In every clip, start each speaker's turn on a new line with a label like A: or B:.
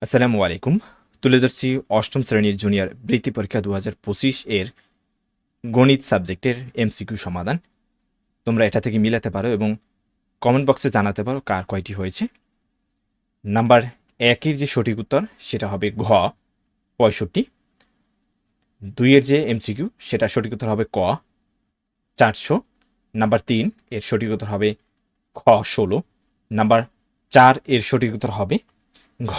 A: আসসালামু আলাইকুম। তুলে ধরছি অষ্টম শ্রেণীর জুনিয়র বৃত্তি পরীক্ষা ২০২৫ এর গণিত সাবজেক্টের এমসিকিউ সমাধান। তোমরা এটা থেকে মিলাতে পারো এবং কমেন্ট বক্সে জানাতে পারো কার কয়টি হয়েছে। নাম্বার ১ এর যে সঠিক উত্তর সেটা হবে ঘ ৬৫। ২ এর যে এমসিকিউ সেটা সঠিক উত্তর হবে ক ৪০০। নাম্বার ৩ এর সঠিক উত্তর হবে খ ১৬। নাম্বার ৪ এর সঠিক উত্তর হবে ঘ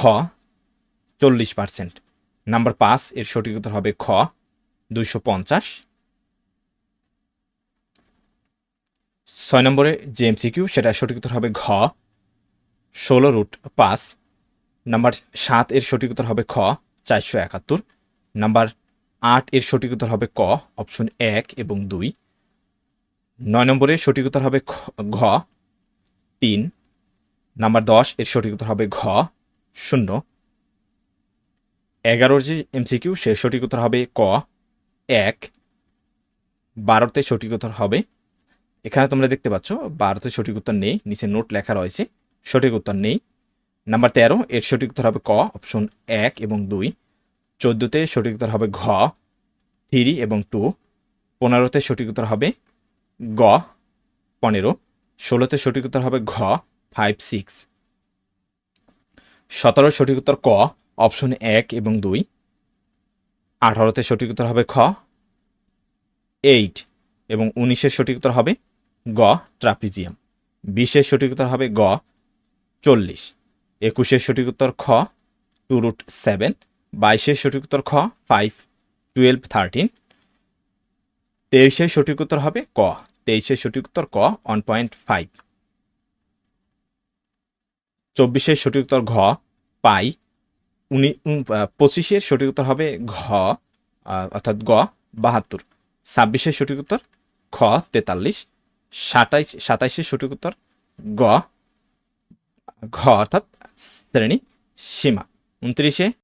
A: ৪০%। নাম্বার ৫ এর সঠিক উত্তর হবে খ ২৫০। ৬ নম্বরে যে এমসিকিউ সেটা সঠিক উত্তর হবে ঘ ১৬√৫। নাম্বার ৭ এর সঠিক উত্তর হবে খ ৪৭১। নাম্বার ৮ এর সঠিক উত্তর হবে ক অপশন ১ এবং ২। ৯ নম্বরের সঠিক উত্তর হবে ঘ ৩। নাম্বার ১০ এর সঠিক উত্তর হবে ঘ ০। ১১ যে এমসিকিউ সে সঠিক উত্তর হবে ক ১। ১২তে সঠিক উত্তর হবে, এখানে তোমরা দেখতে পাচ্ছ ১২তে সঠিক উত্তর নেই, নিচে নোট লেখা রয়েছে, সঠিক উত্তর নেই। নাম্বার ১৩ এর সঠিক উত্তর হবে ক অপশন ১ এবং ২। ১৪তে সঠিক উত্তর হবে ঘ ৩ এবং ২। ১৫তে সঠিক উত্তর হবে গ ১৫। ১৬তে সঠিক উত্তর হবে ঘ ৫ ৬। ১৭ সঠিক উত্তর ক অপশন ১ এবং ২। ১৮তে সঠিক উত্তর হবে খ ৮ এবং ১৯-এর সঠিক উত্তর হবে গ ট্রাপিজিয়াম। ২০-এর সঠিক উত্তর হবে গ ৪০। ২১-এর সঠিক উত্তর খ 2√7। ২২-এর সঠিক উত্তর খ 5 12 13। ২৩-এর সঠিক উত্তর হবে ক ২৩-এর সঠিক উত্তর ক 1.5। ২৪-এর সঠিক উত্তর ঘ পাই। ২৫-এর সঠিক উত্তর হবে ঘ অর্থাৎ গ ৭২। ২৬-এর সঠিক উত্তর খ ৪৩। ২৭-এর সঠিক উত্তর গ ঘ অর্থাৎ শ্রেণী সীমা। ২৯-এ